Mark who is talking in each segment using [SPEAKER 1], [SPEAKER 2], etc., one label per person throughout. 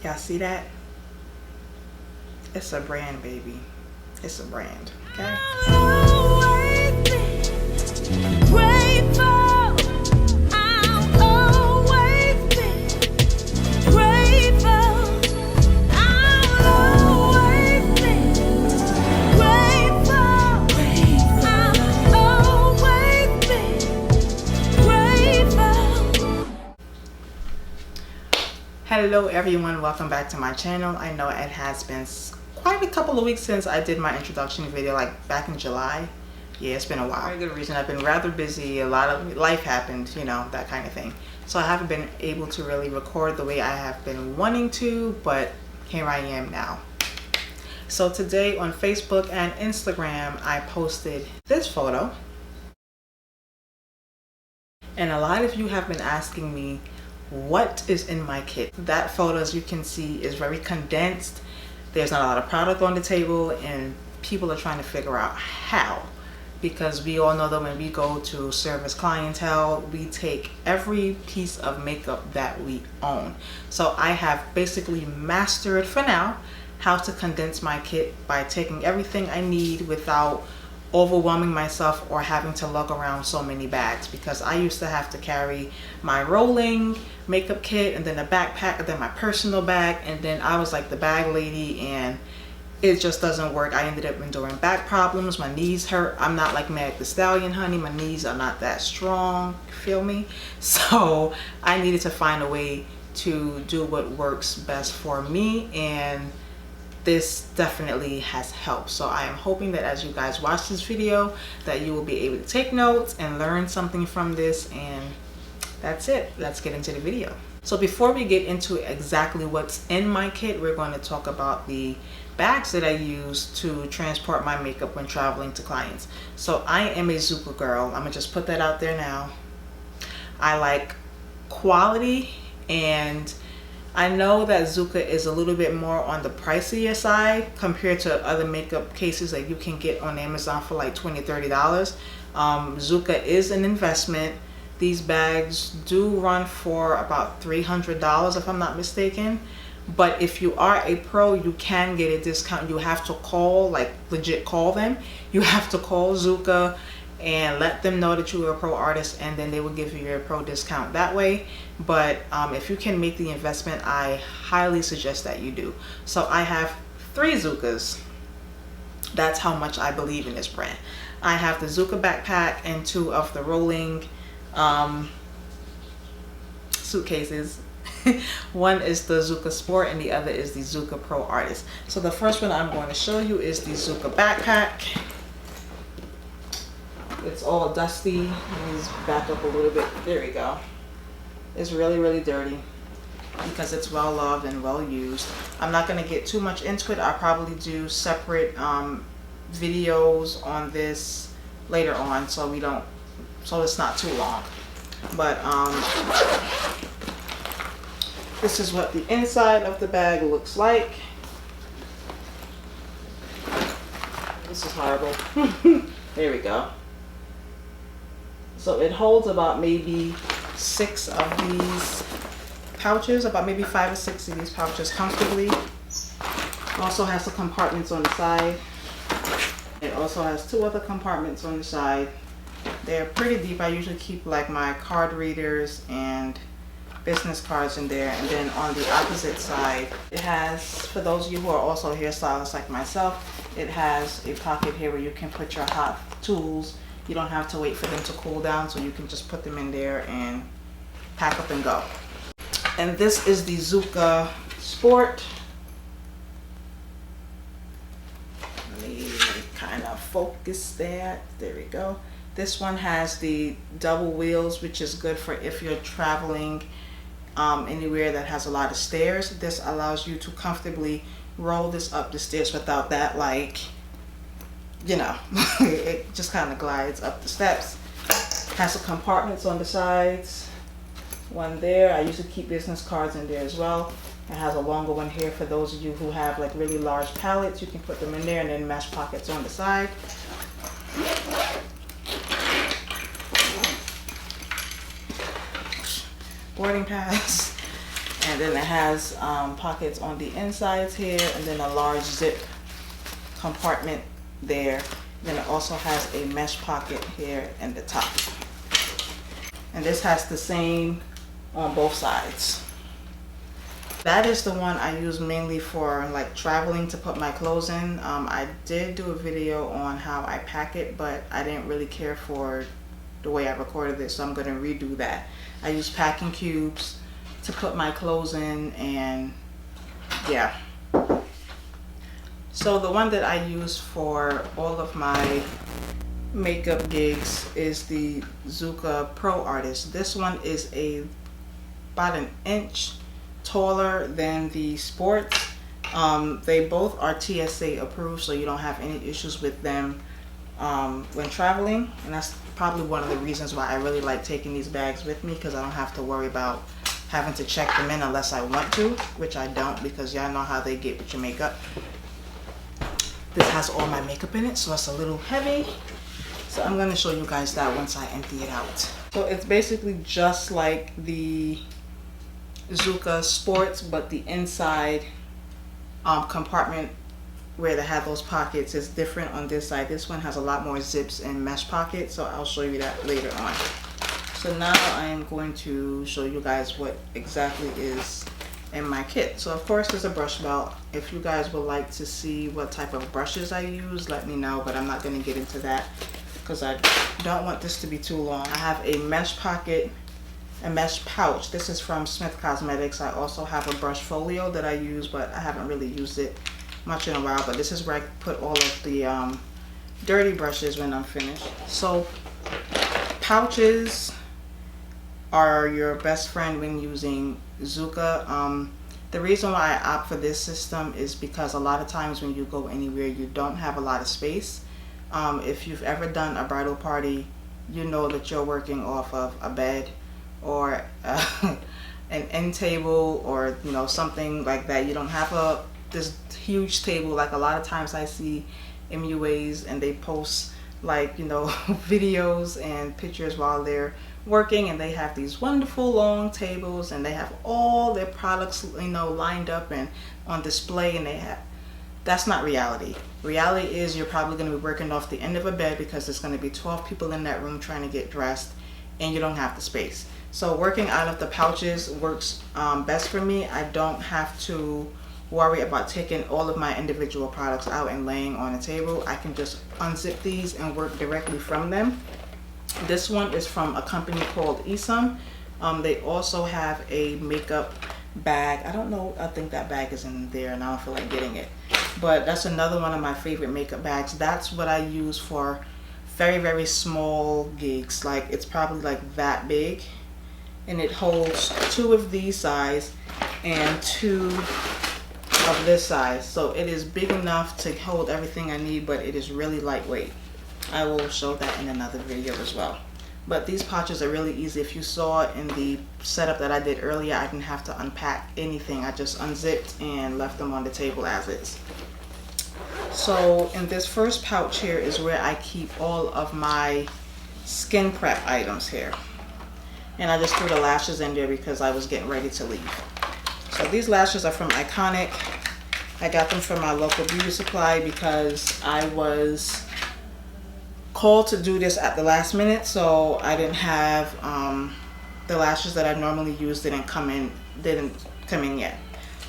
[SPEAKER 1] Y'all see that? It's a brand, baby. It's a brand, okay? Hello everyone, welcome back to my channel. I know it has been quite a couple of weeks since I did my introduction video, like back in July. Yeah, it's been a while. Very good reason. I've been rather busy, a lot of life happened, you know, that kind of thing. So I haven't been able to really record the way I have been wanting to, but here I am now. So today on Facebook and Instagram, I posted this photo. And a lot of you have been asking me, what is in my kit? That photo, as you can see, is very condensed. There's not a lot of product on the table and people are trying to figure out how, because we all know that when we go to service clientele, we take every piece of makeup that we own. So I have basically mastered for now how to condense my kit by taking everything I need without overwhelming myself or having to lug around so many bags, because I used to have to carry my rolling makeup kit and then a backpack and then my personal bag, and then I was like the bag lady and it just doesn't work. I ended up enduring back problems, my knees hurt. I'm not like Meg the Stallion, honey. My knees are not that strong, feel me? So I needed to find a way to do what works best for me, and this definitely has helped. So I am hoping that as you guys watch this video that you will be able to take notes and learn something from this, and that's it. Let's get into the video. So before we get into exactly what's in my kit, we're going to talk about the bags that I use to transport my makeup when traveling to clients. So I am a Zuka girl. I'm gonna just put that out there now. I like quality, and I know that Zuka is a little bit more on the pricier side compared to other makeup cases that you can get on Amazon for like $20–30. Zuka is an investment. These bags do run for about $300 if I'm not mistaken. But if you are a pro, you can get a discount. You have to call, like legit call them. You have to call Zuka and let them know that you are a pro artist, and then they will give you your pro discount that way. But if you can make the investment, I highly suggest that you do. So I have 3 Zukas. That's how much I believe in this brand. I have the Zuka backpack and 2 of the rolling suitcases. One is the Zuka Sport and the other is the Zuka Pro Artist. So the first one I'm going to show you is the Zuka backpack. It's all dusty. Let me just back up a little bit. There we go. It's really dirty because it's well loved and well used. I'm not going to get too much into it. I'll probably do separate videos on this later on, so it's not too long. But this is what the inside of the bag looks like. This is horrible. There we go. So it holds about maybe 6 of these pouches, about maybe 5 or 6 of these pouches comfortably. It also has some compartments on the side. It also has 2 other compartments on the side. They're pretty deep. I usually keep like my card readers and business cards in there. And then on the opposite side, it has, for those of you who are also hairstylists like myself, it has a pocket here where you can put your hot tools. You don't have to wait for them to cool down, so you can just put them in there and pack up and go. And this is the Zuka Sport. Let me kind of focus that. There we go. This one has the double wheels, which is good for if you're traveling anywhere that has a lot of stairs. This allows you to comfortably roll this up the stairs without that, like, you know, it just kind of glides up the steps. Has some compartments on the sides. One there. I usually keep business cards in there as well. It has a longer one here for those of you who have like really large palettes. You can put them in there, and then mesh pockets on the side. Boarding pass. And then it has pockets on the insides here, and then a large zip compartment there. Then it also has a mesh pocket here in the top. And this has the same on both sides. That is the one I use mainly for like traveling to put my clothes in. I did do a video on how I pack it, but I didn't really care for the way I recorded it, so I'm going to redo that. I use packing cubes to put my clothes in, and yeah. So the one that I use for all of my makeup gigs is the Zuka Pro Artist. This one is about an inch taller than the Sports. They both are TSA approved, so you don't have any issues with them when traveling, and that's probably one of the reasons why I really like taking these bags with me, because I don't have to worry about having to check them in unless I want to, which I don't, because y'all know how they get with your makeup. This has all my makeup in it, so it's a little heavy, so I'm going to show you guys that once I empty it out. So it's basically just like the Zuka Sports, but the inside compartment where they have those pockets is different on this side. This one has a lot more zips and mesh pockets, so I'll show you that later on. So now I am going to show you guys what exactly is in my kit. So of course there's a brush belt. If you guys would like to see what type of brushes I use, let me know, but I'm not going to get into that because I don't want this to be too long. I have a mesh pocket, a mesh pouch. This is from Smith Cosmetics. I also have a brush folio that I use, but I haven't really used it much in a while, but this is where I put all of the dirty brushes when I'm finished. So pouches are your best friend when using Zuka. The reason why I opt for this system is because a lot of times when you go anywhere, you don't have a lot of space. If you've ever done a bridal party, you know that you're working off of a bed or an end table, or you know, something like that. You don't have this huge table. Like a lot of times I see MUAs and they post, like, you know, videos and pictures while they're working, and they have these wonderful long tables and they have all their products, you know, lined up and on display, and that's not reality. Reality is you're probably going to be working off the end of a bed because there's going to be 12 people in that room trying to get dressed, and you don't have the space. So working out of the pouches works best for me. I don't have to worry about taking all of my individual products out and laying on a table. I can just unzip these and work directly from them. This one is from a company called Eyeshadows. They also have a makeup bag. I don't know, I think that bag is in there and I don't feel like getting it, but that's another one of my favorite makeup bags. That's what I use for very, very small gigs. Like, it's probably like that big, and it holds 2 of these size and 2 of this size. So it is big enough to hold everything I need, but it is really lightweight. I will show that in another video as well. But these pouches are really easy. If you saw in the setup that I did earlier, I didn't have to unpack anything. I just unzipped and left them on the table as is. So in this first pouch here is where I keep all of my skin prep items here. And I just threw the lashes in there because I was getting ready to leave. So these lashes are from Iconic. I got them from my local beauty supply because I was called to do this at the last minute, so I didn't have the lashes that I normally use didn't come in yet.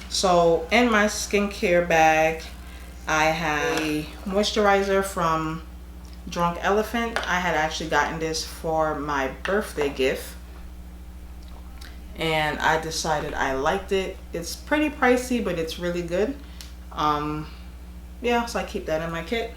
[SPEAKER 1] So in my skincare bag, I have a moisturizer from Drunk Elephant. I had actually gotten this for my birthday gift, and I decided I liked it. It's pretty pricey, but it's really good. Yeah, so I keep that in my kit.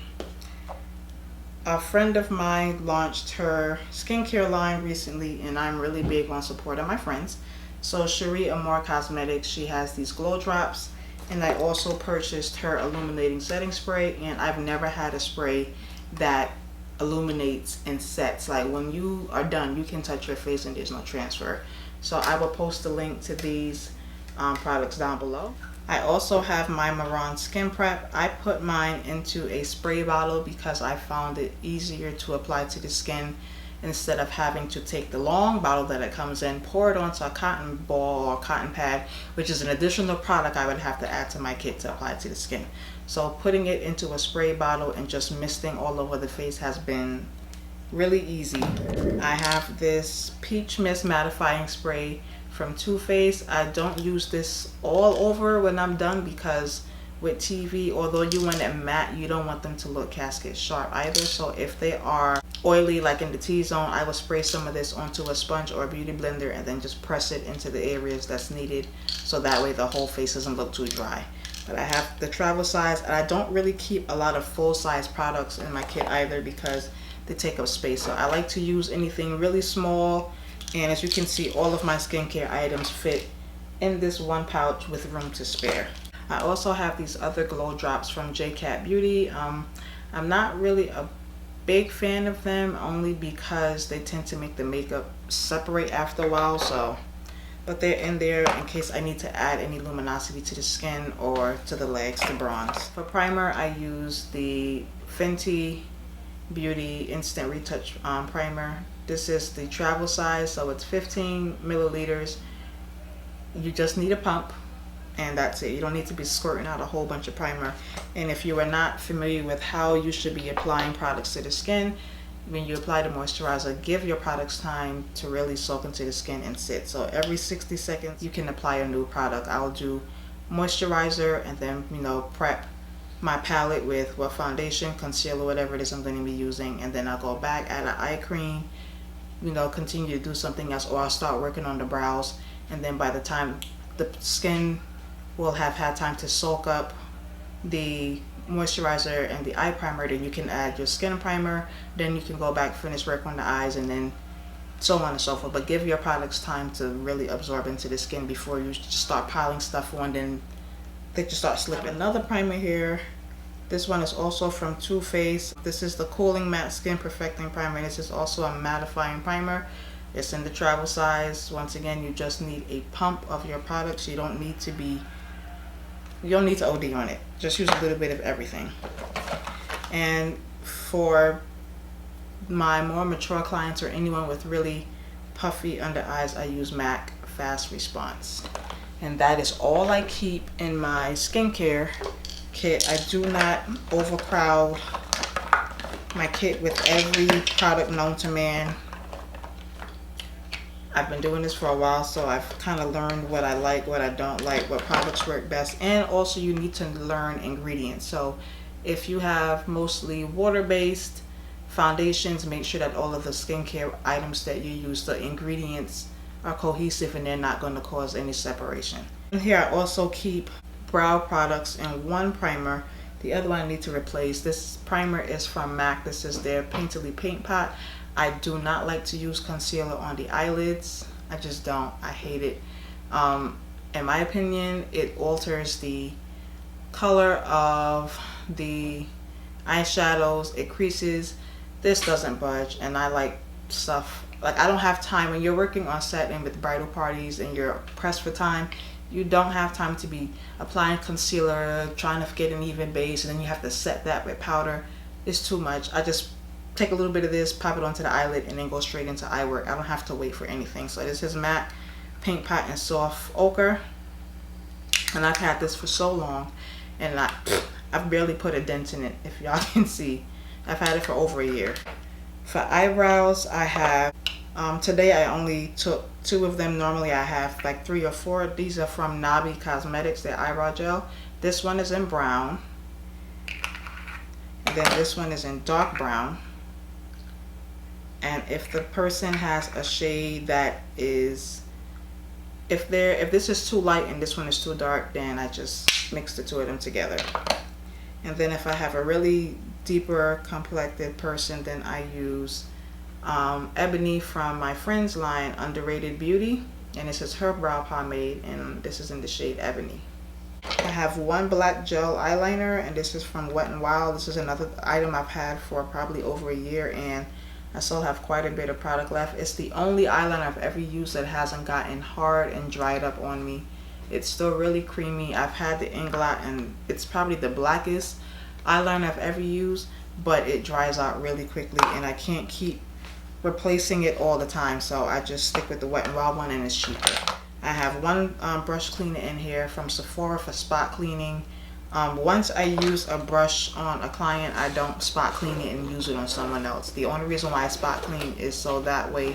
[SPEAKER 1] A friend of mine launched her skincare line recently, and I'm really big on supporting my friends. So Cherie Amore Cosmetics, she has these glow drops, and I also purchased her illuminating setting spray, and I've never had a spray that illuminates and sets. Like, when you are done, you can touch your face and there's no transfer. So I will post a link to these products down below. I also have my Maron Skin Prep. I put mine into a spray bottle because I found it easier to apply to the skin instead of having to take the long bottle that it comes in, pour it onto a cotton ball or cotton pad, which is an additional product I would have to add to my kit to apply to the skin. So putting it into a spray bottle and just misting all over the face has been really easy. I have this Peach Mist mattifying spray from Too Faced. I don't use this all over when I'm done because with TV, although you want it matte, you don't want them to look casket sharp either. So if they are oily, like in the T-zone, I will spray some of this onto a sponge or a beauty blender and then just press it into the areas that's needed, so that way the whole face doesn't look too dry. But I have the travel size, and I don't really keep a lot of full-size products in my kit either because they take up space. So I like to use anything really small, and as you can see, all of my skincare items fit in this one pouch with room to spare. I also have these other glow drops from JCat Beauty. I'm not really a big fan of them, only because they tend to make the makeup separate after a while. So, but they're in there in case I need to add any luminosity to the skin or to the legs to bronze. For primer, I use the Fenty Beauty Instant Retouch primer. This is the travel size, so it's 15 milliliters. You just need a pump, and that's it. You don't need to be squirting out a whole bunch of primer. And if you are not familiar with how you should be applying products to the skin, when you apply the moisturizer, give your products time to really soak into the skin and sit. So every 60 seconds you can apply a new product. I'll do moisturizer and then, you know, prep my palette with what foundation, concealer, whatever it is I'm going to be using, and then I'll go back, add an eye cream, you know, continue to do something else, or I'll start working on the brows, and then by the time the skin will have had time to soak up the moisturizer and the eye primer, then you can add your skin primer, then you can go back, finish work on the eyes, and then so on and so forth. But give your products time to really absorb into the skin before you just start piling stuff on, then they just start slipping. Another primer here, this one is also from Too Faced. This is the Cooling Matte Skin Perfecting Primer. This is also a mattifying primer. It's in the travel size. Once again, you just need a pump of your products. You don't need to OD on it. Just use a little bit of everything. And for my more mature clients or anyone with really puffy under eyes, I use MAC Fast Response. And that is all I keep in my skincare kit. I do not overcrowd my kit with every product known to man. I've been doing this for a while, so I've kind of learned what I like, what I don't like, what products work best, and also you need to learn ingredients. So if you have mostly water-based foundations, make sure that all of the skincare items that you use, the ingredients are cohesive and they're not going to cause any separation. And here I also keep brow products in one primer. The other one I need to replace. This primer is from MAC. This is their Painterly Paint Pot. I do not like to use concealer on the eyelids. I just don't. I hate it. In my opinion, it alters the color of the eyeshadows. It creases. This doesn't budge, and I like stuff like, I don't have time when you're working on set and with bridal parties and you're pressed for time. You don't have time to be applying concealer, trying to get an even base, and then you have to set that with powder. It's too much. I just take a little bit of this, pop it onto the eyelid, and then go straight into eye work. I don't have to wait for anything. So this is MAC Paint Pot in Soft Ochre, and I've had this for so long, and I've barely put a dent in it, if y'all can see. I've had it for over a year. For eyebrows, I have today I only took 2 of them. Normally I have like 3 or 4. These are from Nabi Cosmetics, their eyebrow gel. This one is in brown, and then this one is in dark brown. And if the person has a shade that is, if this is too light and this one is too dark, then I just mix the 2 of them together. And then if I have a really deeper complected person, then I use Ebony from my friend's line, Underrated Beauty, and this is her brow pomade, and this is in the shade Ebony. I have one black gel eyeliner, and this is from Wet n Wild. This is another item I've had for probably over a year, and I still have quite a bit of product left. It's the only eyeliner I've ever used that hasn't gotten hard and dried up on me. It's still really creamy. I've had the Inglot, and it's probably the blackest eyeliner I've ever used, but it dries out really quickly, and I can't keep replacing it all the time, so I just stick with the Wet n Wild one, and it's cheaper. I have one brush cleaner in here from Sephora for spot cleaning. Once I use a brush on a client, I don't spot clean it and use it on someone else. The only reason why I spot clean is so that way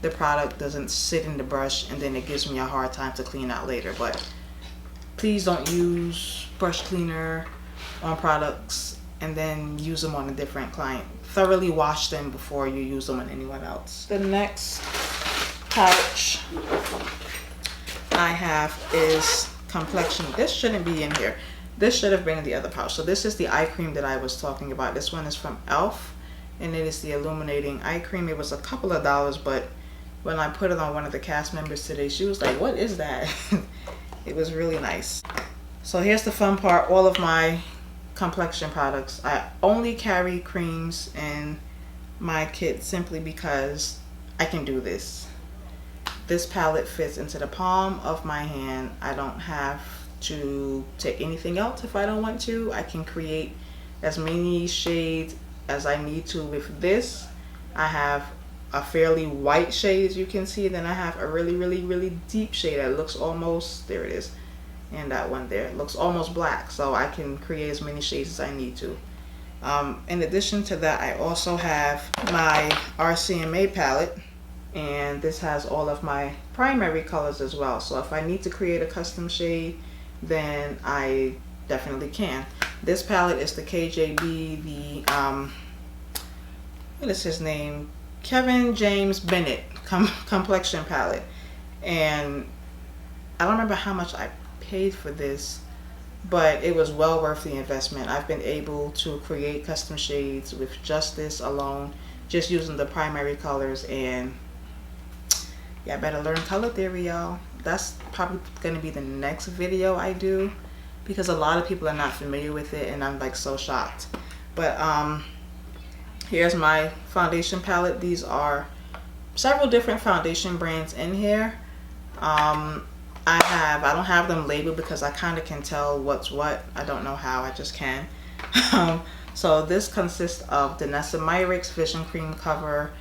[SPEAKER 1] the product doesn't sit in the brush and then it gives me a hard time to clean out later. But please don't use brush cleaner on products and then use them on a different client. Thoroughly wash them before you use them on anyone else. The next pouch I have is Complexion. This shouldn't be in here. This should have been in the other pouch. So this is the eye cream that I was talking about. This one is from e.l.f. and it is the illuminating eye cream. It was a couple of dollars, but when I put it on one of the cast members today, she was like, what is that? It was really nice. So here's the fun part. All of my Complexion products, I only carry creams in my kit simply because I can do this. This palette fits into the palm of my hand. I don't have to take anything else if I don't want to. I can create as many shades as I need to with this. I have a fairly white shade, as you can see, then I have a really deep shade that looks almost, there it is, and that one there, it looks almost black, so I can create as many shades as I need to. In addition to that, I also have my RCMA palette, and this has all of my primary colors as well. So if I need to create a custom shade, then I definitely can. This palette is the KJB, the what is his name? Kevin James Bennett Complexion palette. And I don't remember how much I paid for this, but it was well worth the investment. I've been able to create custom shades with just this alone, just using the primary colors. And yeah, I better learn color theory, y'all. That's probably gonna be the next video I do, because a lot of people are not familiar with it and I'm like so shocked. But here's my foundation palette. These are several different foundation brands in here. I don't have them labeled because I kind of can tell what's what. I don't know how, I just can. So this consists of Danessa Myricks Vision Cream Cover,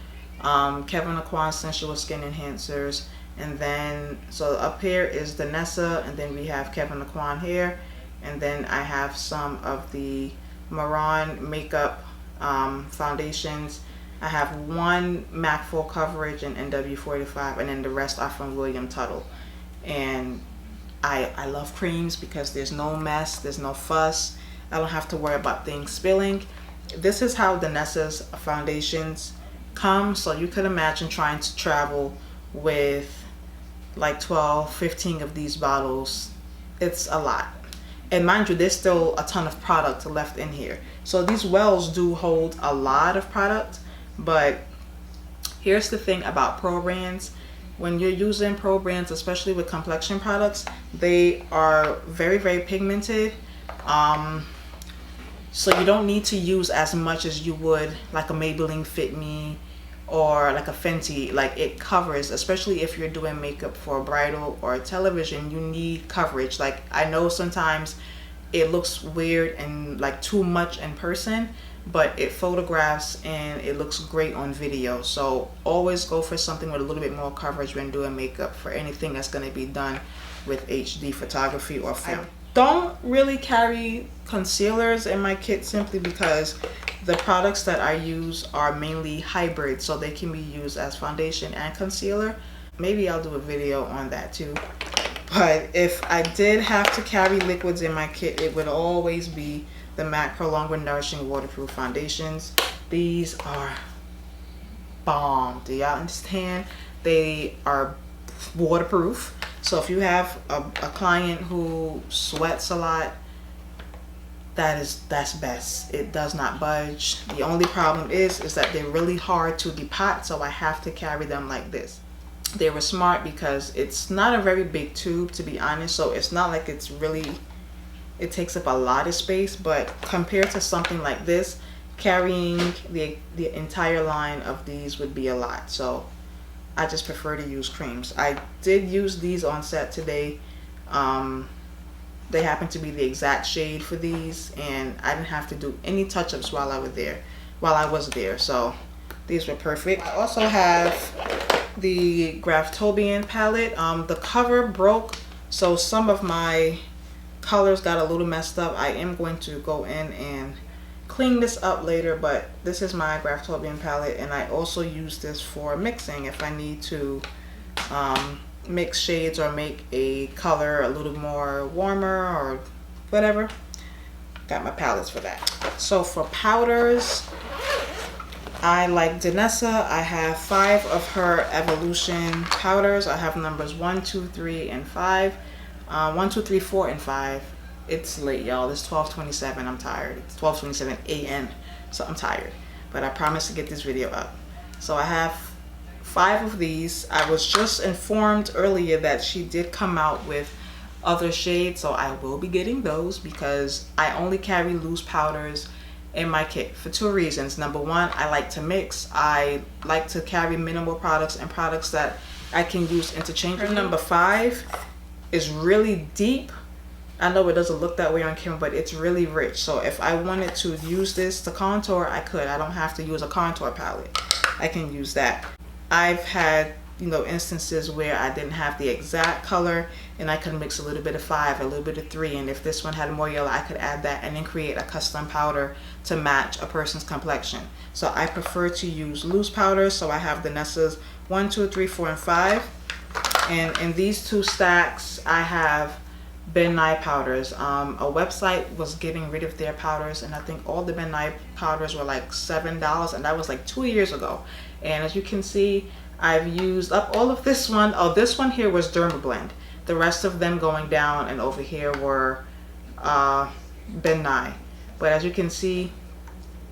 [SPEAKER 1] Kevin Aquan Sensual Skin Enhancers, and then so up here is Danessa, and then we have Kevin Aquan here, and then I have some of the Maron makeup foundations. I have one MAC Full Coverage and NW45, and then the rest are from William Tuttle. And I love creams because there's no mess, there's no fuss. I don't have to worry about things spilling. This is how Danessa's foundations come, so you could imagine trying to travel with like 12, 15 of these bottles. It's a lot. And mind you, there's still a ton of product left in here. So these wells do hold a lot of product, but here's the thing about pro brands. When you're using pro brands, especially with complexion products, they are very pigmented. So you don't need to use as much as you would like a Maybelline Fit Me or like a Fenty. Like, it covers, especially if you're doing makeup for bridal or television, you need coverage. Like, I know sometimes it looks weird and like too much in person, but it photographs and it looks great on video. So always go for something with a little bit more coverage when doing makeup for anything that's going to be done with HD photography or film. I don't really carry concealers in my kit simply because the products that I use are mainly hybrid, so they can be used as foundation and concealer. Maybe I'll do a video on that too. But if I did have to carry liquids in my kit, it would always be the MAC Prolonged with Nourishing Waterproof Foundations. These are bomb. Do y'all understand? They are waterproof. So if you have a client who sweats a lot, that's best. It does not budge. The only problem is that they're really hard to depot, so I have to carry them like this. They were smart because it's not a very big tube, to be honest, so it's not like it's really, it takes up a lot of space, but compared to something like this, carrying the entire line of these would be a lot. So I just prefer to use creams. I did use these on set today. They happen to be the exact shade for these, and I didn't have to do any touch-ups while I was there. So These were perfect. I also have the Graftobian palette. The cover broke, so some of my colors got a little messed up. I am going to go in and clean this up later, but this is my Graftobian palette, and I also use this for mixing if I need to mix shades or make a color a little more warmer or whatever. Got my palettes for that. So for powders, I like Danessa. I have 5 of her Evolution powders. I have numbers 1, 2, 3, and 5. 1, 2, 3, 4, and 5. It's late, y'all. It's 12:27. I'm tired. It's 12:27 a.m. So I'm tired. But I promise to get this video up. So I have 5 of these. I was just informed earlier that she did come out with other shades, so I will be getting those because I only carry loose powders in my kit for 2 reasons. Number 1, I like to mix. I like to carry minimal products and products that I can use interchangeably. Number 5 is really deep. I know it doesn't look that way on camera, but it's really rich. So if I wanted to use this to contour, I could. I don't have to use a contour palette. I can use that. I've had, you know, instances where I didn't have the exact color and I could mix a little bit of 5, a little bit of 3, and if this one had more yellow, I could add that and then create a custom powder to match a person's complexion. So I prefer to use loose powders. So I have the Nessa's 1, 2, 3, 4, and 5. And in these 2 stacks, I have Ben Nye powders. A website was getting rid of their powders, and I think all the Ben Nye powders were like $7, and that was like 2 years ago. And as you can see, I've used up all of this one. Oh, this one here was Dermablend. The rest of them going down and over here were Ben Nye. But as you can see,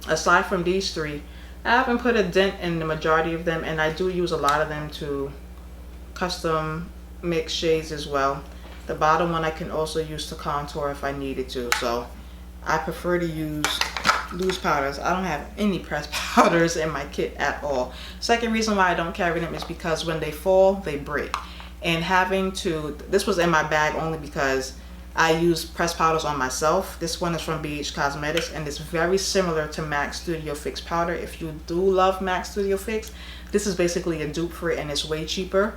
[SPEAKER 1] aside from these 3, I haven't put a dent in the majority of them, and I do use a lot of them to custom mix shades as well. The bottom one I can also use to contour if I needed to. So I prefer to use loose powders. I don't have any pressed powders in my kit at all. Second reason why I don't carry them is because when they fall, they break. And having to, this was in my bag only because I use pressed powders on myself. This one is from BH Cosmetics, and it's very similar to MAC Studio Fix powder. If you do love MAC Studio Fix, this is basically a dupe for it, and it's way cheaper.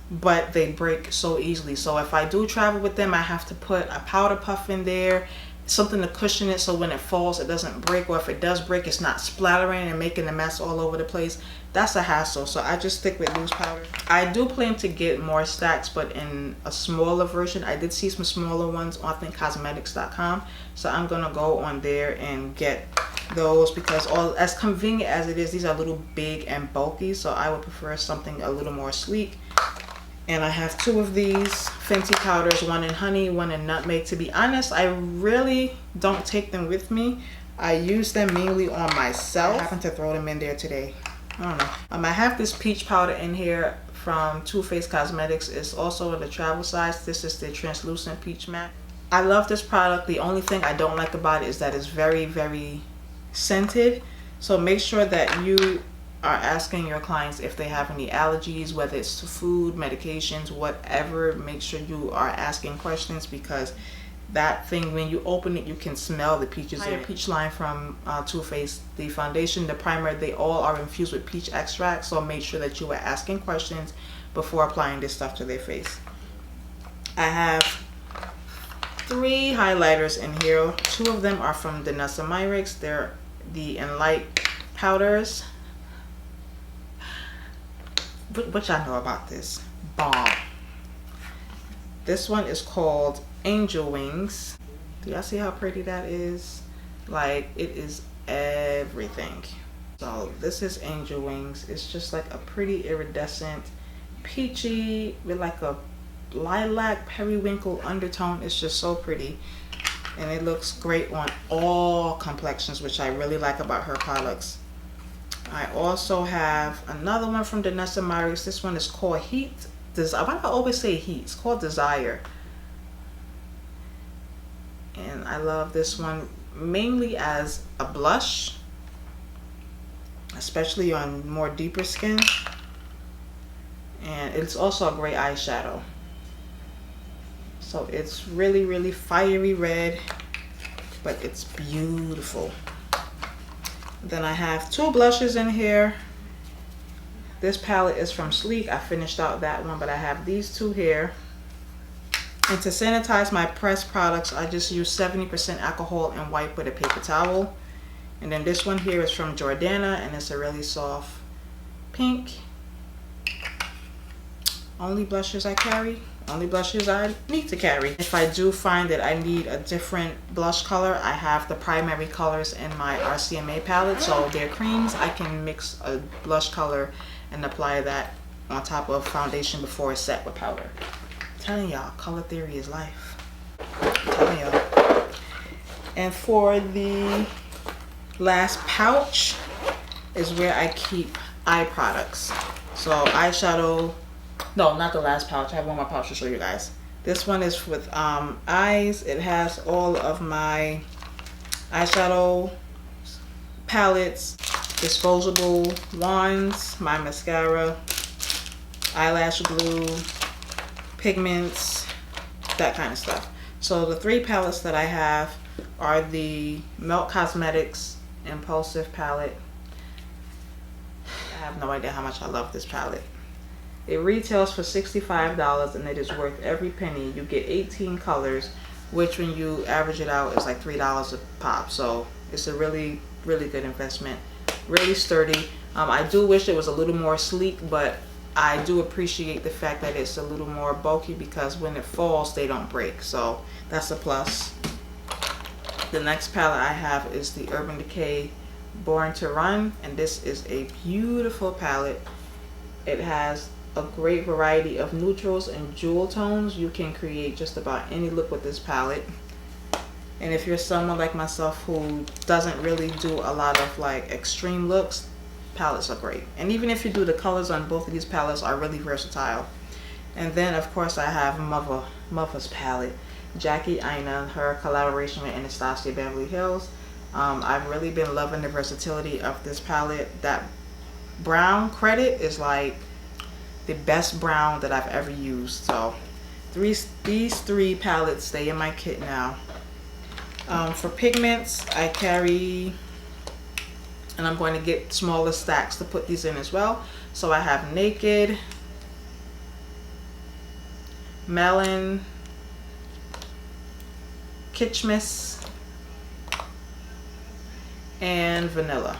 [SPEAKER 1] But they break so easily. So if I do travel with them, I have to put a powder puff in there, something to cushion it so when it falls it doesn't break, or if it does break, it's not splattering and making a mess all over the place. That's a hassle. So I just stick with loose powder. I do plan to get more stacks, but in a smaller version. I did see some smaller ones on, I think, cosmetics.com. So I'm gonna go on there and get those because as convenient as it is, these are a little big and bulky. So I would prefer something a little more sleek. And I have 2 of these Fenty powders, 1 in honey, 1 in nutmeg. To be honest, I really don't take them with me. I use them mainly on myself. I happen to throw them in there today. I don't know. I have this peach powder in here from Too Faced Cosmetics. It's also in the travel size. This is the translucent peach matte. I love this product. The only thing I don't like about it is that it's very, very scented. So make sure that you are asking your clients if they have any allergies, whether it's to food, medications, whatever. Make sure you are asking questions because that thing, when you open it, you can smell the peaches in it. Peach line from Too Faced, the foundation, the primer, they all are infused with peach extract. So make sure that you are asking questions before applying this stuff to their face. I have 3 highlighters in here. 2 of them are from Danessa Myricks. They're the Enlight powders. What y'all know about this? Bomb. This one is called Angel Wings. Do y'all see how pretty that is? Like, it is everything. So this is Angel Wings. It's just like a pretty iridescent peachy with like a lilac periwinkle undertone. It's just so pretty, and it looks great on all complexions, which I really like about her products. I also have another one from Danessa Myricks. This one is called Heat. Why do I always say Heat? It's called Desire. And I love this one mainly as a blush, especially on more deeper skin. And it's also a great eyeshadow. So it's really, really fiery red, but it's beautiful. Then I have 2 blushes in here. This palette is from Sleek. I finished out that one, but I have these two here. And to sanitize my pressed products, I just use 70% alcohol and wipe with a paper towel. And then this one here is from Jordana, and it's a really soft pink. Only blushes I carry, only blushes I need to carry. If I do find that I need a different blush color, I have the primary colors in my RCMA palette. So they're creams. I can mix a blush color and apply that on top of foundation before it's set with powder. I'm telling y'all, color theory is life. I'm telling y'all. And for the last pouch is where I keep eye products. So eyeshadow, no, not the last pouch. I have one more pouch to show you guys. This one is with eyes. It has all of my eyeshadow palettes, disposable wands, my mascara, eyelash glue, pigments, that kind of stuff. So the 3 palettes that I have are the Melt Cosmetics Impulsive palette. I have no idea how much I love this palette. It retails for $65 and it is worth every penny. You get 18 colors, which when you average it out is like $3 a pop. So it's a really, really good investment. Really sturdy. I do wish it was a little more sleek, but I do appreciate the fact that it's a little more bulky because when it falls, they don't break. So that's a plus. The next palette I have is the Urban Decay Born to Run, and this is a beautiful palette. It has a great variety of neutrals and jewel tones. You can create just about any look with this palette. And if you're someone like myself who doesn't really do a lot of like extreme looks, palettes are great. And even if you do, the colors on both of these palettes are really versatile. And then of course I have Mother's palette, Jackie Aina, her collaboration with Anastasia Beverly Hills. I've really been loving the versatility of this palette. That brown credit is like the best brown that I've ever used. So these 3 palettes stay in my kit now. For pigments, I carry, and I'm going to get smaller stacks to put these in as well. So I have Naked, Melon, Kitschmiss, and Vanilla.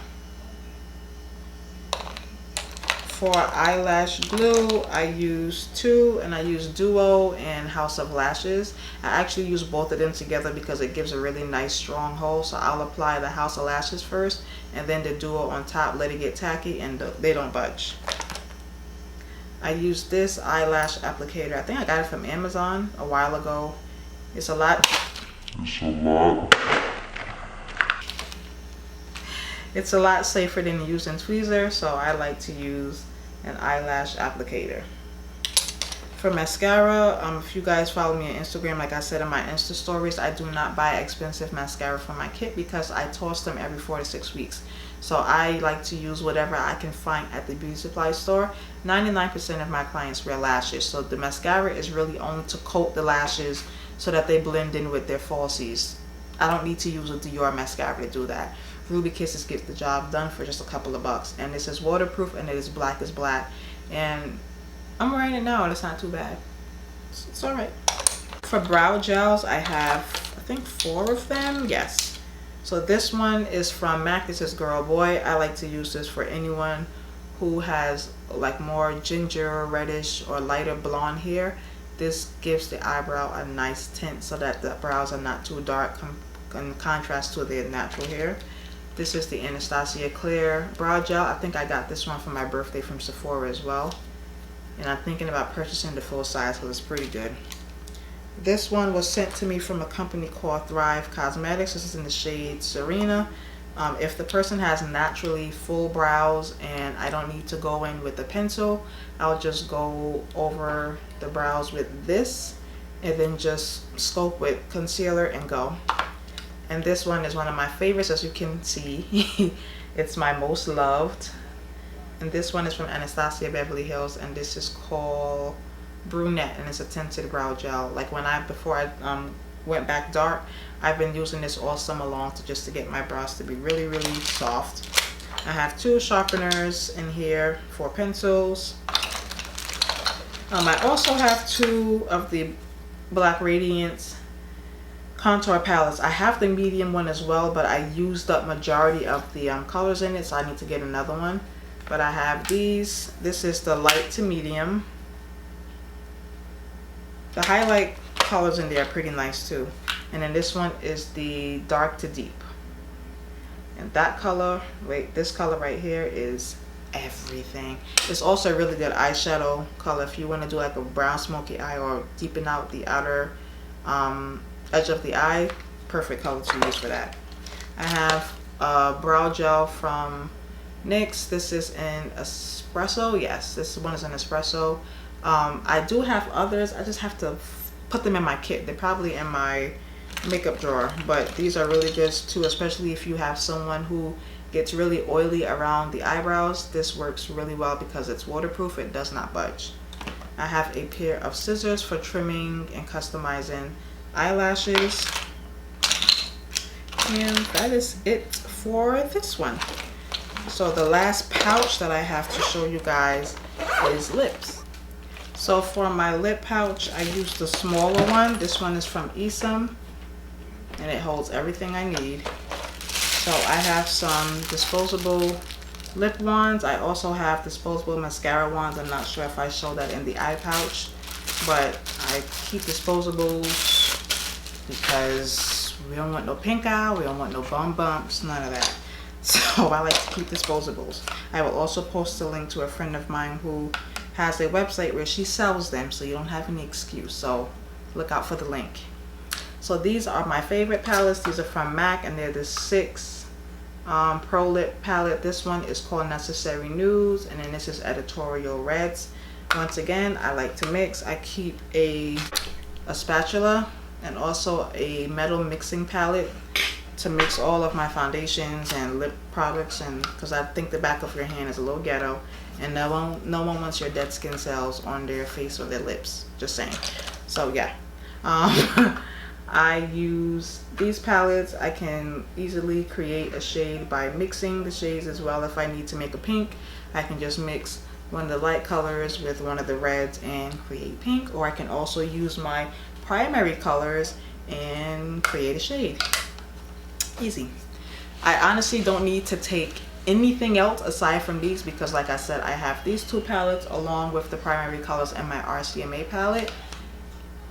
[SPEAKER 1] For eyelash glue, I use 2, and I use Duo and House of Lashes. I actually use both of them together because it gives a really nice strong hold. So I'll apply the House of Lashes first and then the Duo on top, let it get tacky, and they don't budge. I use this eyelash applicator. I think I got it from Amazon a while ago. It's a lot safer than using tweezers, so I like to use an eyelash applicator. For mascara, if you guys follow me on Instagram, like I said in my Insta stories, I do not buy expensive mascara for my kit because I toss them every 4 to 6 weeks. So I like to use whatever I can find at the beauty supply store. 99% of my clients wear lashes, so the mascara is really only to coat the lashes so that they blend in with their falsies. I don't need to use a Dior mascara to do that. Ruby Kisses gets the job done for just a couple of bucks, and this is waterproof and it is black as black, and I'm wearing it now and it's not too bad. It's all right. For brow gels, I have I think 4 of them. Yes. So this one is from MAC. This is Girl Boy. I like to use this for anyone who has like more ginger, reddish, or lighter blonde hair. This gives the eyebrow a nice tint so that the brows are not too dark in contrast to their natural hair. This is the Anastasia Clear Brow Gel. I think I got this one for my birthday from Sephora as well. And I'm thinking about purchasing the full size because it's pretty good. This one was sent to me from a company called Thrive Cosmetics. This is in the shade Serena. If the person has naturally full brows and I don't need to go in with a pencil, I'll just go over the brows with this and then just sculpt with concealer and go. And this one is one of my favorites, as you can see. It's my most loved. And this one is from Anastasia Beverly Hills, and this is called Brunette, and it's a tinted brow gel. Like before I went back dark, I've been using this all summer long just to get my brows to be really, really soft. I have 2 sharpeners in here for pencils. I also have 2 of the Black Radiance contour palettes. I have the medium one as well, but I used up majority of the colors in it, so I need to get another one. But I have these. This is the light to medium. The highlight colors in there are pretty nice too. And then this one is the dark to deep. And that color, wait, this color right here is everything. It's also a really good eyeshadow color if you want to do like a brown smoky eye or deepen out the outer edge of the eye. Perfect color to use for that. I have a brow gel from NYX. This is in espresso. Yes, this one is in espresso. I do have others. I just have to put them in my kit. They're probably in my makeup drawer, but these are really good too, especially if you have someone who gets really oily around the eyebrows. This works really well because it's waterproof. It does not budge. I have a pair of scissors for trimming and customizing eyelashes, and that is it for this one. So the last pouch that I have to show you guys is lips. So for my lip pouch, I used the smaller one. This one is from Esam, and it holds everything I need. So I have some disposable lip wands. I also have disposable mascara wands. I'm not sure if I show that in the eye pouch, but I keep disposables because we don't want no pink eye, we don't want no bum bumps, none of that. So I like to keep disposables. I will also post a link to a friend of mine who has a website where she sells them, so you don't have any excuse. So look out for the link. So these are my favorite palettes. These are from MAC, and they're the 6 Pro Lip palette. This one is called Necessary Nudes, and then this is Editorial Reds. Once again, I like to mix. I keep a spatula and also a metal mixing palette to mix all of my foundations and lip products, and because I think the back of your hand is a little ghetto, and no one wants your dead skin cells on their face or their lips. Just saying. So yeah. I use these palettes. I can easily create a shade by mixing the shades as well. If I need to make a pink, I can just mix one of the light colors with one of the reds and create pink, or I can also use my primary colors and create a shade. Easy. I honestly don't need to take anything else aside from these because, like I said, I have these 2 palettes along with the primary colors and my RCMA palette.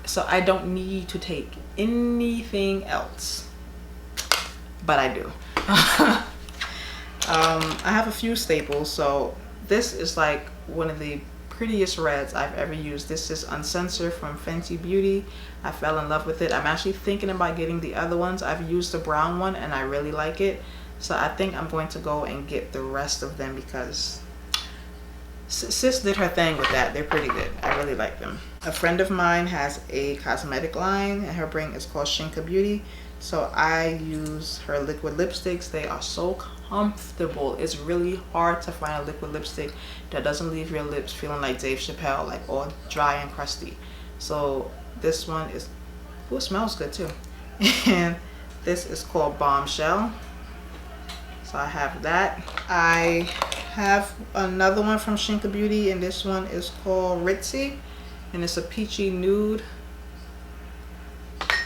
[SPEAKER 1] So I don't need to take anything else, but I do. I have a few staples. So this is like one of the prettiest reds I've ever used. This is Uncensored from Fenty Beauty. I fell in love with it. I'm actually thinking about getting the other ones. I've used the brown one and I really like it. So I think I'm going to go and get the rest of them because Sis did her thing with that. They're pretty good. I really like them. A friend of mine has a cosmetic line and her brand is called Shinka Beauty. So I use her liquid lipsticks. They are so comfortable. It's really hard to find a liquid lipstick that doesn't leave your lips feeling like Dave Chappelle, like all dry and crusty. So this one is, oh, it smells good too. And this is called Bombshell. So I have that. I have another one from Shinka Beauty, and this one is called Ritzy, and it's a peachy nude.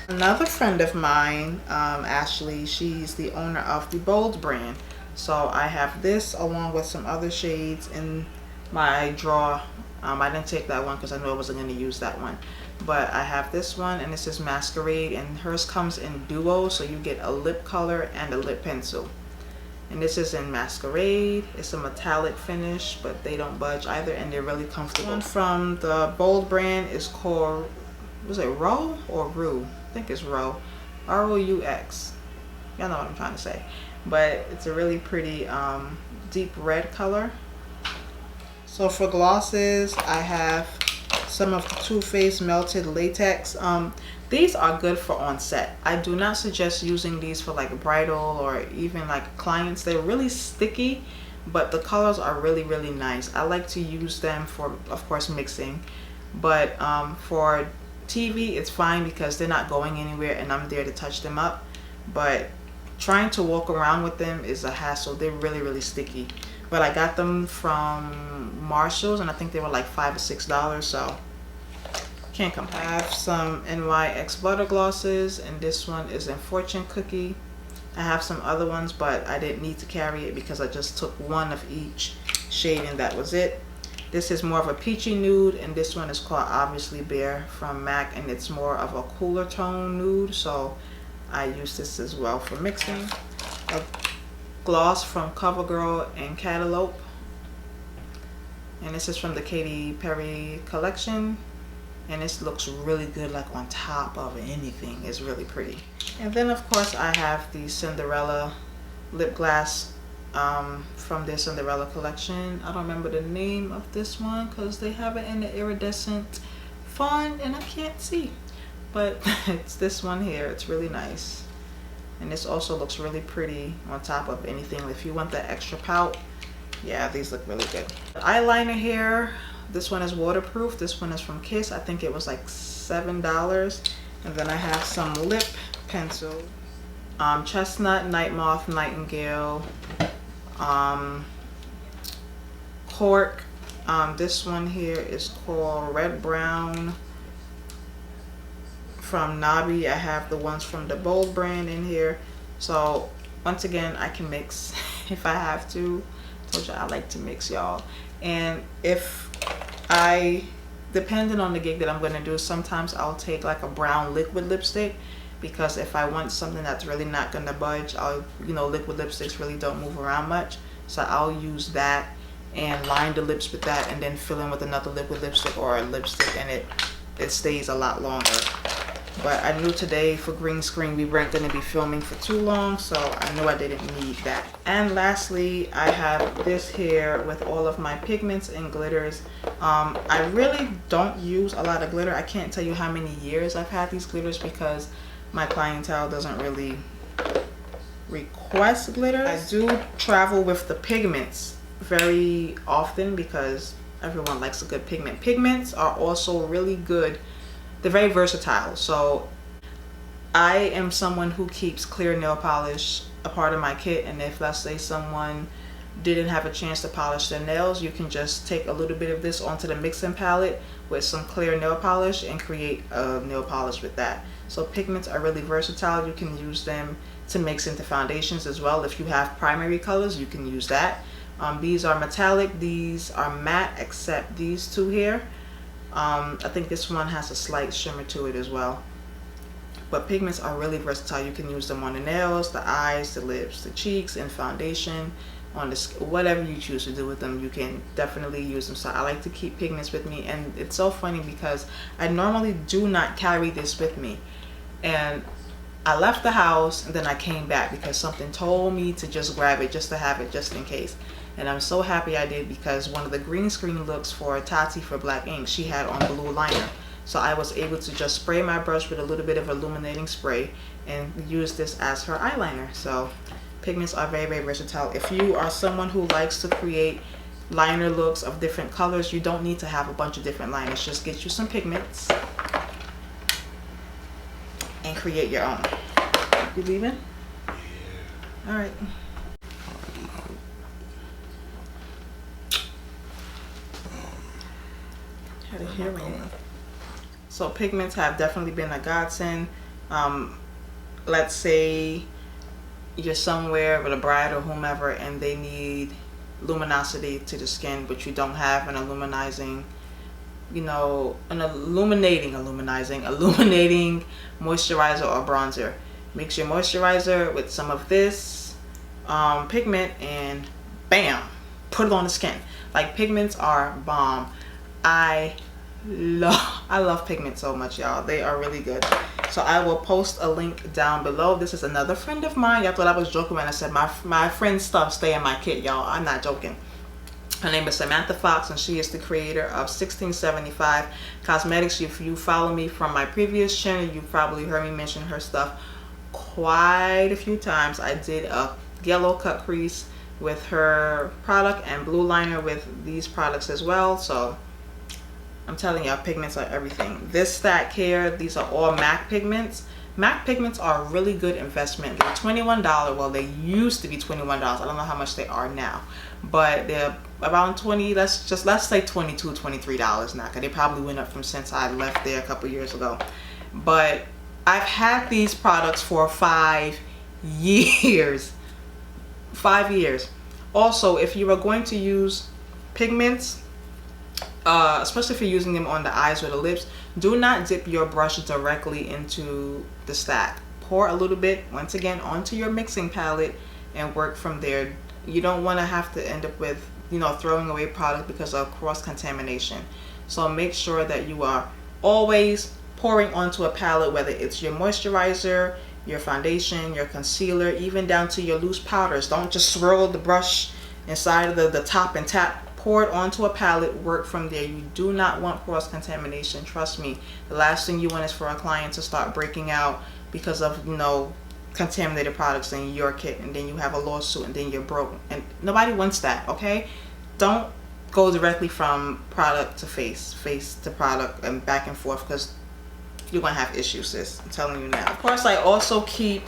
[SPEAKER 1] Another friend of mine, Ashley, she's the owner of the Bold brand. So I have this along with some other shades in my drawer. I didn't take that one because I knew I wasn't going to use that one. But I have this one, and this is Masquerade, and hers comes in duo, so you get a lip color and a lip pencil. And this is in Masquerade. It's a metallic finish, but they don't budge either, and they're really comfortable. One from the Bold brand is called, was it Row or Rue? I think it's Row. R-O-U-X. Y'all know what I'm trying to say. But it's a really pretty deep red color. So for glosses, I have some of the Too Faced Melted Latex. These are good for on set. I do not suggest using these for like bridal or even like clients. They're really sticky, but the colors are really, really nice. I like to use them for, of course, mixing. But for TV, it's fine because they're not going anywhere and I'm there to touch them up. But trying to walk around with them is a hassle. They're really, really sticky. But I got them from Marshall's, and I think they were like $5 or $6, so can't complain. I have some NYX butter glosses, and this one is in Fortune Cookie. I have some other ones, but I didn't need to carry it because I just took one of each shade and that was it. This is more of a peachy nude, and this one is called Obviously Bare from MAC, and it's more of a cooler tone nude, so I use this as well for mixing. A gloss from CoverGirl and Cantaloupe, and this is from the Katy Perry collection, and this looks really good, like on top of anything. It's really pretty. And then of course I have the Cinderella lip gloss from their Cinderella collection. I don't remember the name of this one because they have it in the iridescent font and I can't see, but it's this one here. It's really nice, and this also looks really pretty on top of anything. If you want that extra pout, yeah, these look really good. Eyeliner here, this one is waterproof. This one is from Kiss. I think it was like $7. And then I have some lip pencil, Chestnut, Night Moth, Nightingale, Cork. This one here is called Red Brown from Nabi. I have the ones from the Bold brand in here. So once again, I can mix if I have to. Told you I like to mix, y'all. And if depending on the gig that I'm going to do, sometimes I'll take like a brown liquid lipstick, because if I want something that's really not going to budge, liquid lipsticks really don't move around much, so I'll use that and line the lips with that and then fill in with another liquid lipstick or a lipstick, and it stays a lot longer. But I knew today for green screen we weren't going to be filming for too long, so I knew I didn't need that. And lastly, I have this here with all of my pigments and glitters. I really don't use a lot of glitter. I can't tell you how many years I've had these glitters because my clientele doesn't really request glitters. I do travel with the pigments very often because everyone likes a good pigment. Pigments are also really good. They're very versatile. So I am someone who keeps clear nail polish a part of my kit, and if let's say someone didn't have a chance to polish their nails, you can just take a little bit of this onto the mixing palette with some clear nail polish and create a nail polish with that. So pigments are really versatile. You can use them to mix into foundations as well. If you have primary colors, you can use that. These are metallic, these are matte, except these two here. I think this one has a slight shimmer to it as well. But pigments are really versatile. You can use them on the nails, the eyes, the lips, the cheeks, and foundation, on the whatever you choose to do with them, you can definitely use them. So I like to keep pigments with me, and it's so funny because I normally do not carry this with me, and I left the house and then I came back because something told me to just grab it, just to have it, just in case. And I'm so happy I did, because one of the green screen looks for Tati for Black Ink, she had on blue liner. So I was able to just spray my brush with a little bit of illuminating spray and use this as her eyeliner. So pigments are very, very versatile. If you are someone who likes to create liner looks of different colors, you don't need to have a bunch of different liners. Just get you some pigments and create your own. You leaving?
[SPEAKER 2] Yeah.
[SPEAKER 1] All right. Had a hearing. So pigments have definitely been a godsend. Let's say you're somewhere with a bride or whomever and they need luminosity to the skin, but you don't have an illuminating moisturizer or bronzer. Mix your moisturizer with some of this pigment and bam, put it on the skin. Like, pigments are bomb. I love pigments so much, y'all. They are really good. So I will post a link down below. This is another friend of mine. Y'all thought I was joking when I said my friend's stuff stay in my kit, y'all. I'm not joking. Her name is Samantha Fox, and she is the creator of 1675 Cosmetics. If you follow me from my previous channel, you probably heard me mention her stuff quite a few times. I did a yellow cut crease with her product and blue liner with these products as well. So I'm telling y'all, pigments are everything. This stack here, these are all MAC pigments. MAC pigments are a really good investment. They're $21. Well, they used to be $21. I don't know how much they are now, but they're around 20. Let's say $22, $23 now, because they probably went up from since I left there a couple years ago. But I've had these products for 5 years. 5 years. Also, if you are going to use pigments, especially if you're using them on the eyes or the lips, do not dip your brush directly into the stack. Pour a little bit, once again, onto your mixing palette and work from there. You don't want to have to end up with, you know, throwing away product because of cross-contamination. So make sure that you are always pouring onto a palette, whether it's your moisturizer, your foundation, your concealer, even down to your loose powders. Don't just swirl the brush inside of the top and tap. Pour it onto a palette, work from there. You do not want cross-contamination. Trust me, the last thing you want is for a client to start breaking out because of, you know, contaminated products in your kit, and then you have a lawsuit and then you're broke, and nobody wants that. Okay, don't go directly from product to face to product and back and forth, because you're gonna have issues, sis. I'm telling you now. Of course, I also keep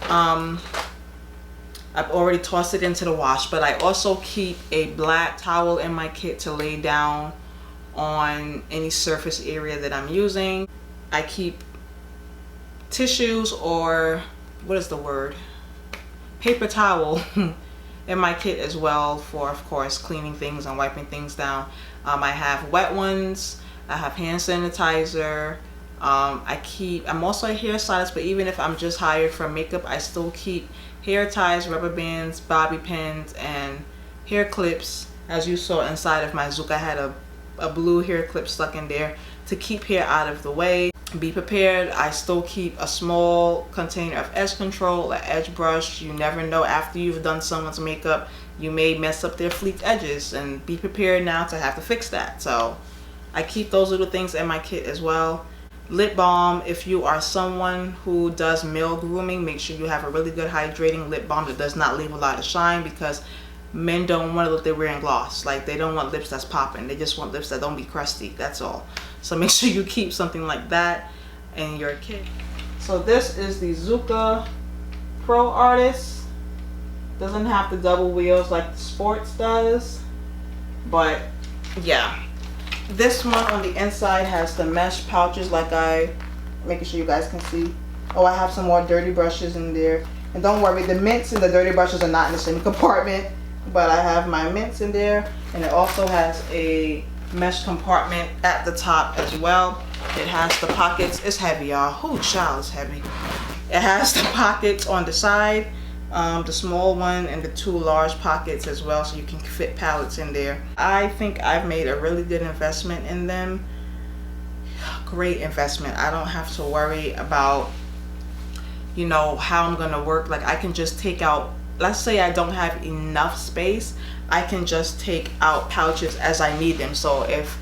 [SPEAKER 1] I've already tossed it into the wash, but I also keep a black towel in my kit to lay down on any surface area that I'm using. I keep tissues, or what is the word? Paper towel in my kit as well for, of course, cleaning things and wiping things down. I have wet ones. I have hand sanitizer. I'm also a hairstylist, but even if I'm just hired for makeup, I still keep hair ties, rubber bands, bobby pins, and hair clips. As you saw inside of my Zook, I had a blue hair clip stuck in there to keep hair out of the way. Be prepared. I still keep a small container of edge control, an edge brush. You never know, after you've done someone's makeup, you may mess up their fleeked edges, and be prepared now to have to fix that. So I keep those little things in my kit as well. Lip balm. If you are someone who does male grooming, make sure you have a really good hydrating lip balm that does not leave a lot of shine, because men don't want to look they're wearing gloss. Like, they don't want lips that's popping. They just want lips that don't be crusty. That's all. So make sure you keep something like that in your kit. So this is the Zuka Pro Artist. Doesn't have the double wheels like the Sports does, but yeah. This one on the inside has the mesh pouches, like making sure you guys can see. Oh, I have some more dirty brushes in there. And don't worry, the mints and the dirty brushes are not in the same compartment, but I have my mints in there. And it also has a mesh compartment at the top as well. It has the pockets. It's heavy, y'all. Oh, child, it's heavy. It has the pockets on the side, the small one and the 2 large pockets as well, so you can fit palettes in there. I think I've made a really good investment in them. Great investment. I don't have to worry about, you know, how I'm gonna work. Like, I can just take out, let's say I don't have enough space, I can just take out pouches as I need them. So if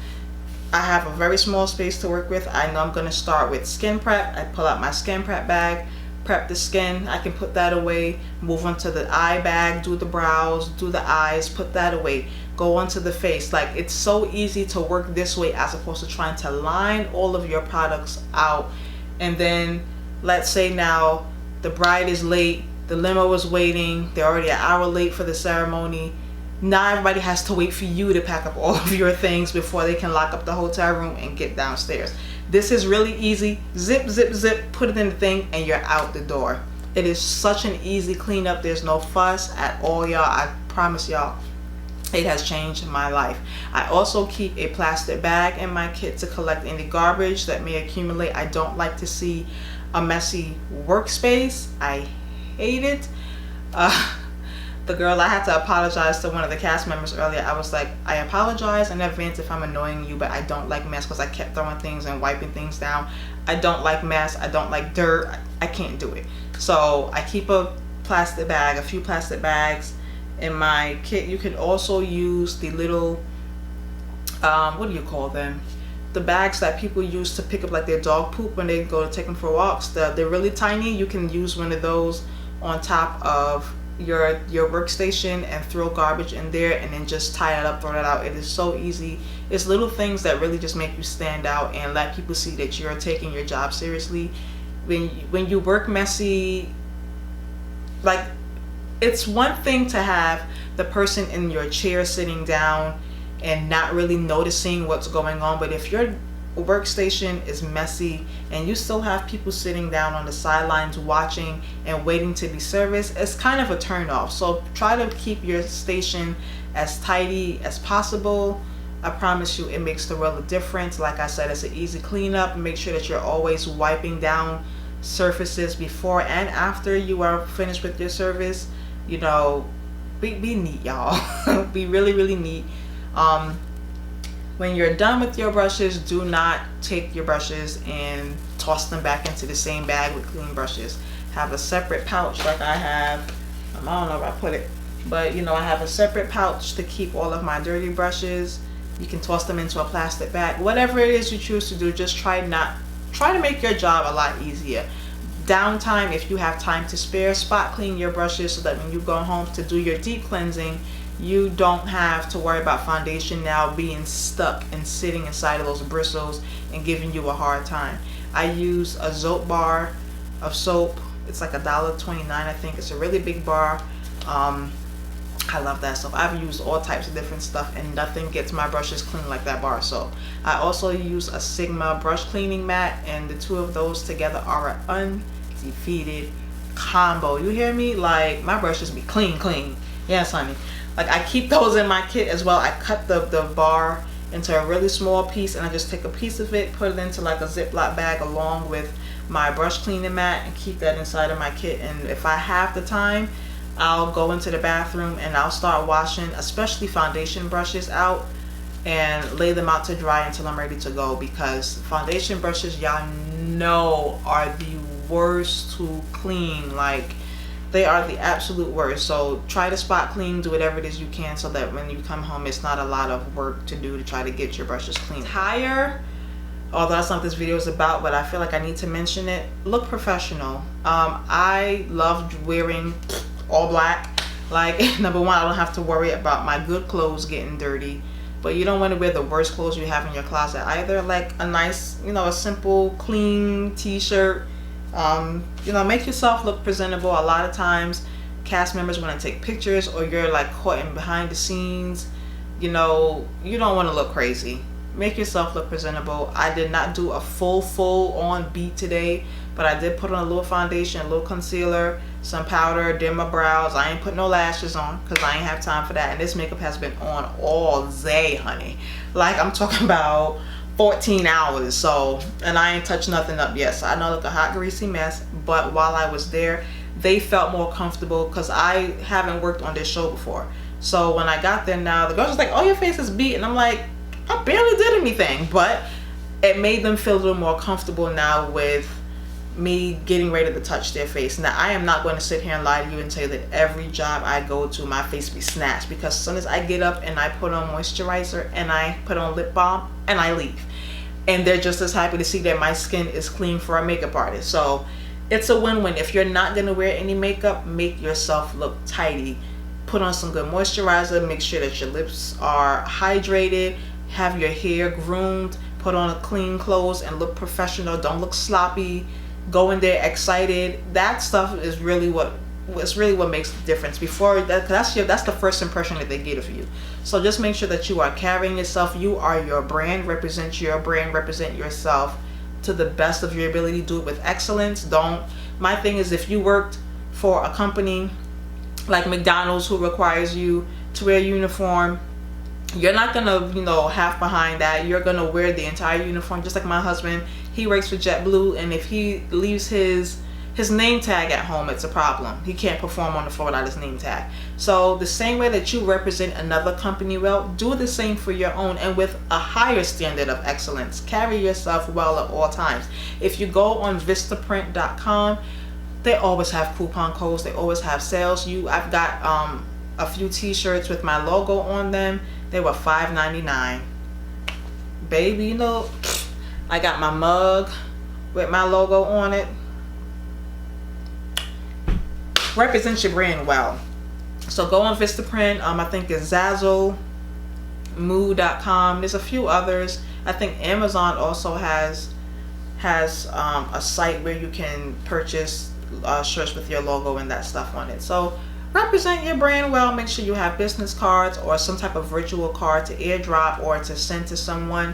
[SPEAKER 1] I have a very small space to work with, I know I'm gonna start with skin prep. I pull out my skin prep bag, prep the skin, I can put that away, move on to the eye bag, do the brows, do the eyes, put that away, go onto the face. Like, it's so easy to work this way as opposed to trying to line all of your products out. And then let's say now the bride is late, the limo is waiting, they're already an hour late for the ceremony. Now everybody has to wait for you to pack up all of your things before they can lock up the hotel room and get downstairs. This is really easy. Zip, zip, zip, put it in the thing, and you're out the door. It is such an easy cleanup. There's no fuss at all, y'all. I promise y'all, it has changed my life. I also keep a plastic bag in my kit to collect any garbage that may accumulate. I don't like to see a messy workspace. I hate it. The girl, I had to apologize to one of the cast members earlier. I was like, I apologize in advance if I'm annoying you, but I don't like mess, because I kept throwing things and wiping things down. I don't like mess. I don't like dirt. I can't do it. So I keep a plastic bag, a few plastic bags in my kit. You can also use the little, what do you call them? The bags that people use to pick up like their dog poop when they go to take them for walks. They're really tiny. You can use one of those on top of your workstation and throw garbage in there, and then just tie it up, throw it out. It is so easy. It's little things that really just make you stand out and let people see that you're taking your job seriously. when you work messy, like, it's one thing to have the person in your chair sitting down and not really noticing what's going on, but if your workstation is messy and you still have people sitting down on the sidelines watching and waiting to be serviced, it's kind of a turn off. So try to keep your station as tidy as possible. I promise you it makes the world of difference. Like I said, it's an easy cleanup. Make sure that you're always wiping down surfaces before and after you are finished with your service. You know, be neat, y'all. Be really neat. When you're done with your brushes, do not take your brushes and toss them back into the same bag with clean brushes. Have a separate pouch like I have. I don't know where I put it, but you know, I have a separate pouch to keep all of my dirty brushes. You can toss them into a plastic bag. Whatever it is you choose to do, just try to make your job a lot easier. Downtime, if you have time to spare, spot clean your brushes so that when you go home to do your deep cleansing, you don't have to worry about foundation now being stuck and sitting inside of those bristles and giving you a hard time. I use a Zope bar of soap. It's like $1.29, I think. It's a really big bar. I love that soap. I've used all types of different stuff and nothing gets my brushes clean like that bar soap. I also use a Sigma brush cleaning mat, and the two of those together are an undefeated combo. You hear me? Like, my brushes be clean. Yes, honey. Like, I keep those in my kit as well. I cut the bar into a really small piece and I just take a piece of it, put it into like a Ziploc bag along with my brush cleaning mat and keep that inside of my kit. And if I have the time, I'll go into the bathroom and I'll start washing, especially foundation brushes, out and lay them out to dry until I'm ready to go, because foundation brushes, y'all know, are the worst to clean. Like, they are the absolute worst. So try to spot clean, do whatever it is you can so that when you come home, it's not a lot of work to do to try to get your brushes clean. Attire, although that's not what this video is about, but I feel like I need to mention it. Look professional. I love wearing all black. Like, number one, I don't have to worry about my good clothes getting dirty, but you don't want to wear the worst clothes you have in your closet either. Like a nice, you know, a simple clean t-shirt. You know, make yourself look presentable. A lot of times cast members want to take pictures, or you're like caught in behind the scenes, you know, you don't want to look crazy. Make yourself look presentable. I did not do a full on beat today, but I did put on a little foundation, a little concealer, some powder, did my brows. I ain't put no lashes on because I ain't have time for that. And this makeup has been on all day, honey. Like, I'm talking about 14 hours. So, and I ain't touched nothing up yet. So I know I look a hot, greasy mess. But while I was there, they felt more comfortable because I haven't worked on this show before. So when I got there now, the girl was like, oh, your face is beat. And I'm like, I barely did anything. But it made them feel a little more comfortable now with me getting ready to touch their face. Now, I am not going to sit here and lie to you and tell you that every job I go to, my face be snatched, because as soon as I get up and I put on moisturizer and I put on lip balm and I leave, and they're just as happy to see that my skin is clean for a makeup artist. So it's a win-win. If you're not going to wear any makeup, make yourself look tidy. Put on some good moisturizer, make sure that your lips are hydrated, have your hair groomed, put on a clean clothes and look professional. Don't look sloppy. Go in there excited. That stuff is really what makes the difference. Before that, that's the first impression that they get of you. So just make sure that you are carrying yourself. You are your brand. Represent your brand. Represent yourself to the best of your ability. Do it with excellence. My thing is, if you worked for a company like McDonald's who requires you to wear a uniform, you're not gonna, you know, half behind that. You're gonna wear the entire uniform. Just like my husband, he works for JetBlue, and if he leaves his name tag at home, it's a problem. He can't perform on the floor without his name tag. So the same way that you represent another company well, do the same for your own, and with a higher standard of excellence. Carry yourself well at all times. If you go on vistaprint.com, they always have coupon codes. They always have sales. I've got a few t-shirts with my logo on them. They were $5.99. Baby, you know, I got my mug with my logo on it. Represent your brand well. So go on Vistaprint. I think it's Zazzle, Moo.com. There's a few others. I think Amazon also has has a site where you can purchase shirts with your logo and that stuff on it. So represent your brand well. Make sure you have business cards or some type of virtual card to airdrop or to send to someone.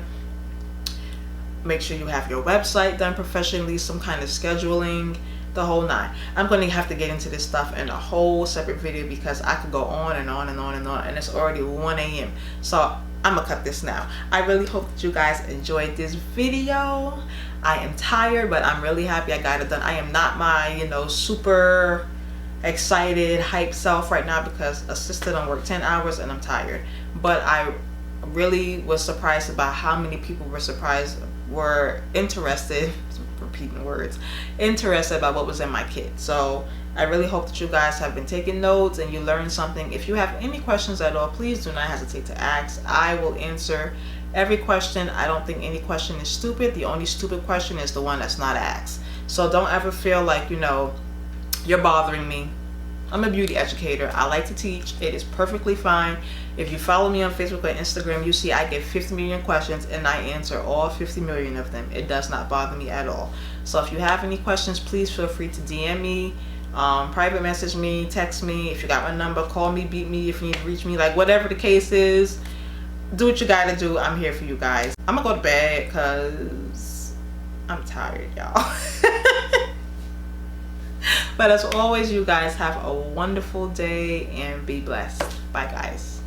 [SPEAKER 1] Make sure you have your website done professionally, some kind of scheduling, the whole nine. I'm going to have to get into this stuff in a whole separate video because I could go on and on and on and on, and it's already 1 a.m. So I'm gonna cut this now. I really hope that you guys enjoyed this video. I am tired, but I'm really happy I got it done. I am not my, you know, super excited, hype self right now because a sister done worked 10 hours and I'm tired. But I really was surprised about how many people were interested, repeating words, interested about what was in my kit. So I really hope that you guys have been taking notes and you learned something. If you have any questions at all, please do not hesitate to ask. I will answer every question. I don't think any question is stupid. The only stupid question is the one that's not asked. So don't ever feel like, you know, you're bothering me. I'm a beauty educator. I like to teach. It is perfectly fine. If you follow me on Facebook or Instagram, you see I get 50 million questions and I answer all 50 million of them. It does not bother me at all. So if you have any questions, please feel free to DM me, private message me, text me. If you got my number, call me, beat me if you need to reach me. Like whatever the case is, do what you gotta do. I'm here for you guys. I'm gonna go to bed because I'm tired, y'all. But as always, you guys have a wonderful day and be blessed. Bye guys.